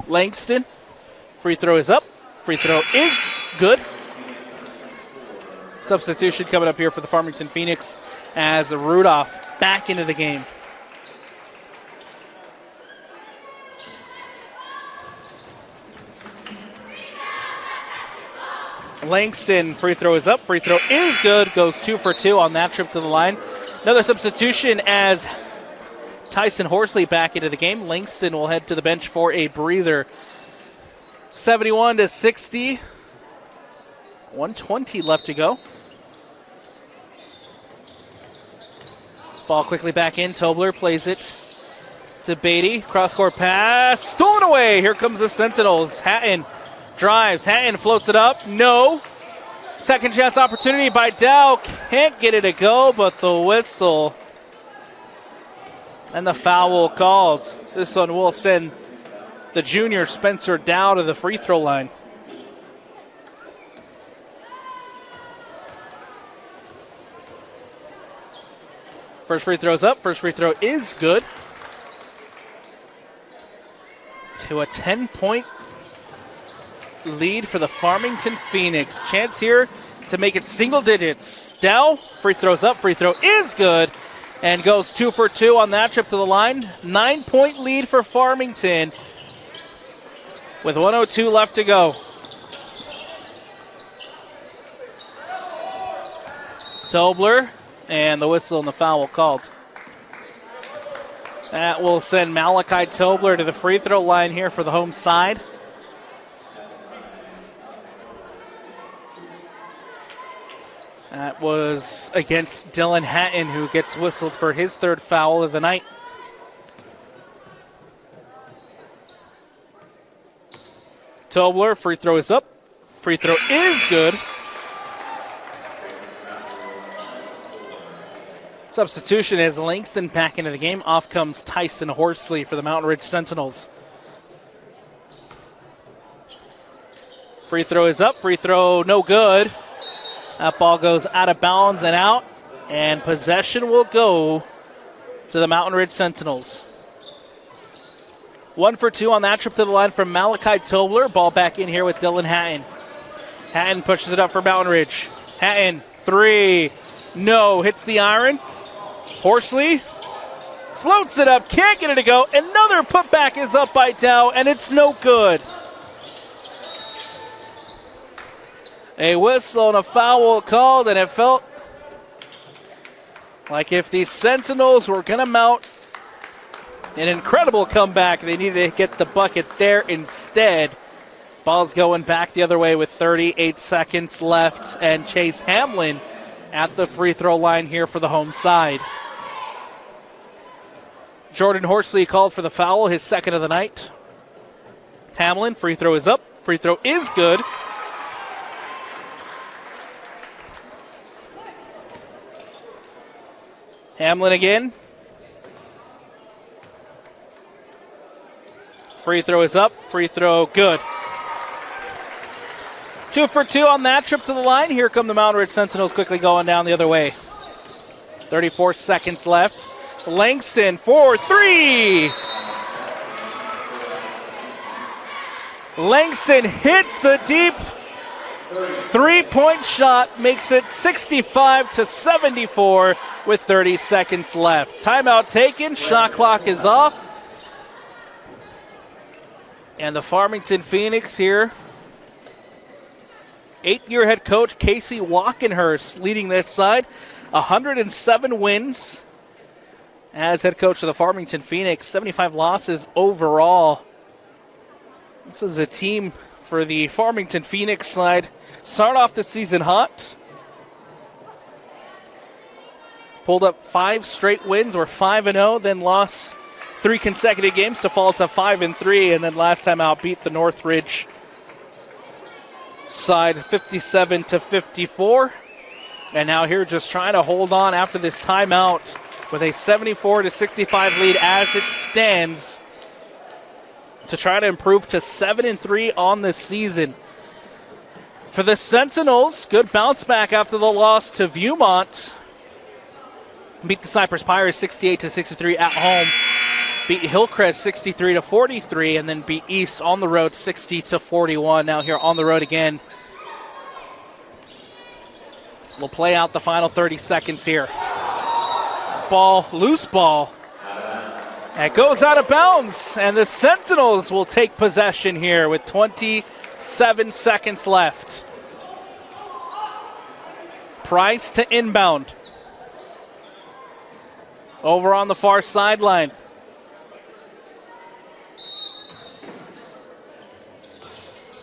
Langston, free throw is up. Free throw is good. Substitution coming up here for the Farmington Phoenix as Rudolph back into the game. Langston, free throw is up. Free throw is good. Goes 2 for 2 on that trip to the line. Another substitution as Tyson Horsley back into the game. Langston will head to the bench for a breather. 71-60. 1:20 left to go. Ball quickly back in. Tobler plays it to Beatty. Cross-court pass. Stolen away. Here comes the Sentinels. Hatton drives. Hatton floats it up. No. Second chance opportunity by Dow. Can't get it to go, but the whistle and the foul called. This one will send the junior Spencer Dow to the free throw line. First free throw's up. First free throw is good. To a 10-point lead for the Farmington Phoenix. Chance here to make it single digits. Dow, free throws up. Free throw is good. And goes 2 for 2 on that trip to the line. 9-point lead for Farmington with 1:02 left to go. Tobler, and the whistle and the foul called. That will send Malachi Tobler to the free throw line here for the home side. That was against Dylan Hatton, who gets whistled for his third foul of the night. Tobler, free throw is up. Free throw is good. Substitution is Langston back into the game. Off comes Tyson Horsley for the Mountain Ridge Sentinels. Free throw is up. Free throw no good. That ball goes out of bounds and out. And possession will go to the Mountain Ridge Sentinels. 1 for 2 on that trip to the line from Malachi Tobler. Ball back in here with Dylan Hatton. Hatton pushes it up for Mountain Ridge. Hatton, 3. No, hits the iron. Horsley floats it up, can't get it to go. Another putback is up by Dow, and it's no good. A whistle and a foul called, and it felt like if the Sentinels were going to mount an incredible comeback, they needed to get the bucket there instead. Ball's going back the other way with 38 seconds left, and Chase Hamlin at the free throw line here for the home side. Jordan Horsley called for the foul, his second of the night. Hamlin, free throw is up. Free throw is good. Hamlin again. Free throw is up. Free throw good. 2 for 2 on that trip to the line. Here come the Mountain Ridge Sentinels quickly going down the other way. 34 seconds left. Langston for 3. Langston hits the deep three-point shot, makes it 65-74 with 30 seconds left. Timeout taken, shot clock is off. And the Farmington Phoenix here, 8th-year head coach Casey Walkenhurst leading this side. 107 wins as head coach of the Farmington Phoenix, 75 losses overall. This is a team for the Farmington Phoenix side. Start off the season hot. Pulled up 5 straight wins, or 5-0, then lost 3 consecutive games to fall to 5-3, and then last time out beat the Northridge side 57-54. And now here just trying to hold on after this timeout with a 74-65 lead as it stands to try to improve to 7-3 on the season. For the Sentinels, good bounce back after the loss to Viewmont. Beat the Cypress Pirates 68-63 at home. Beat Hillcrest 63-43, and then beat East on the road 60-41. Now here on the road again. We'll play out the final 30 seconds here. Ball, loose ball. It goes out of bounds, and the Sentinels will take possession here with 27 seconds left. Price to inbound. Over on the far sideline.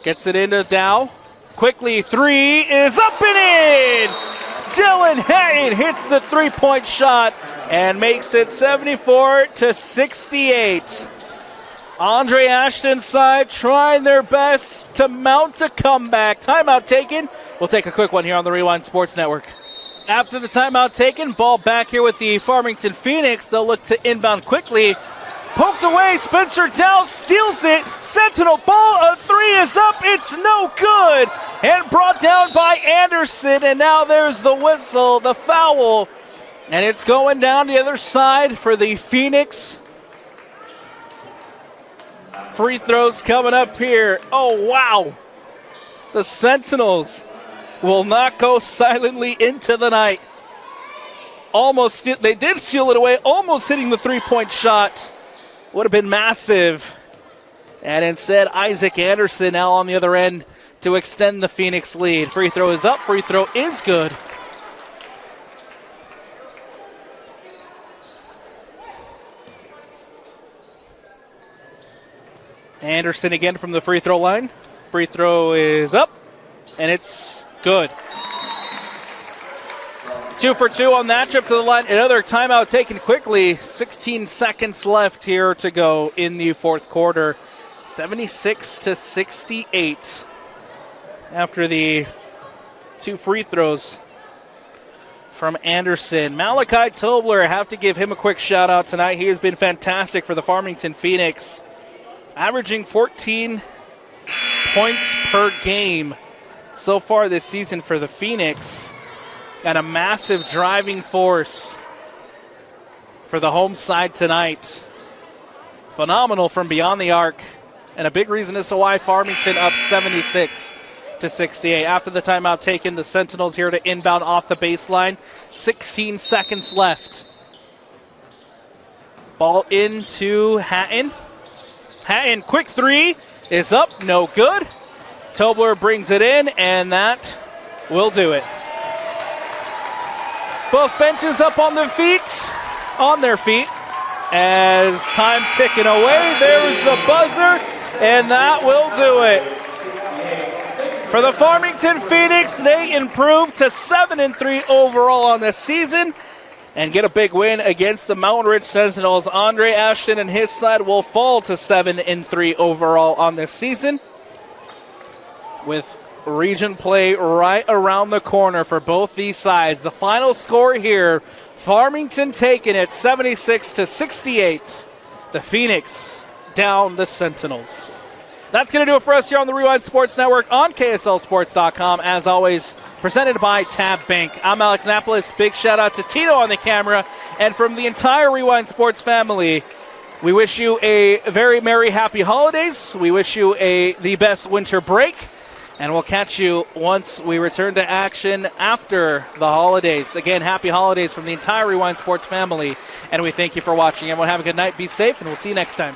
Gets it into Dow. Quickly, 3 is up and in! Dylan Hatton hits the three-point shot and makes it 74-68. Andre Ashton's side trying their best to mount a comeback. Timeout taken. We'll take a quick one here on the Rewind Sports Network. After the timeout taken, ball back here with the Farmington Phoenix. They'll look to inbound quickly. Poked away, Spencer Dow steals it. Sentinel ball, a 3 is up, it's no good. And brought down by Anderson, and now there's the whistle, the foul. And it's going down the other side for the Phoenix. Free throws coming up here. Oh, wow. The Sentinels will not go silently into the night. Almost, they did steal it away, almost hitting the three-point shot. Would have been massive. And instead, Isaac Anderson now on the other end to extend the Phoenix lead. Free throw is up. Free throw is good. Anderson again from the free throw line. Free throw is up, and it's good. 2 for 2 on that trip to the line. Another timeout taken quickly. 16 seconds left here to go in the fourth quarter. 76-68 after the 2 free throws from Anderson. Malachi Tobler, I have to give him a quick shout out tonight. He has been fantastic for the Farmington Phoenix, averaging 14 points per game so far this season for the Phoenix, and a massive driving force for the home side tonight. Phenomenal from beyond the arc, and a big reason as to why Farmington up 76-68. After the timeout taken, the Sentinels here to inbound off the baseline. 16 seconds left. Ball into Hatton. Hatton, quick three is up, no good. Tobler brings it in, and that will do it. Both benches up on their feet, as time ticking away. There's the buzzer, and that will do it. For the Farmington Phoenix, they improve to 7-3 overall on the season and get a big win against the Mountain Ridge Sentinels. Andre Ashton and his side will fall to 7-3 overall on this season, with region play right around the corner for both these sides. The final score here, Farmington taking it 76-68. The Phoenix down the Sentinels. That's going to do it for us here on the Rewind Sports Network on KSLSports.com. As always, presented by Tab Bank. I'm Alex Napolis. Big shout out to Tito on the camera. And from the entire Rewind Sports family, we wish you a very merry, happy holidays. We wish you the best winter break. And we'll catch you once we return to action after the holidays. Again, happy holidays from the entire Rewind Sports family. And we thank you for watching. Everyone have a good night. Be safe, and we'll see you next time.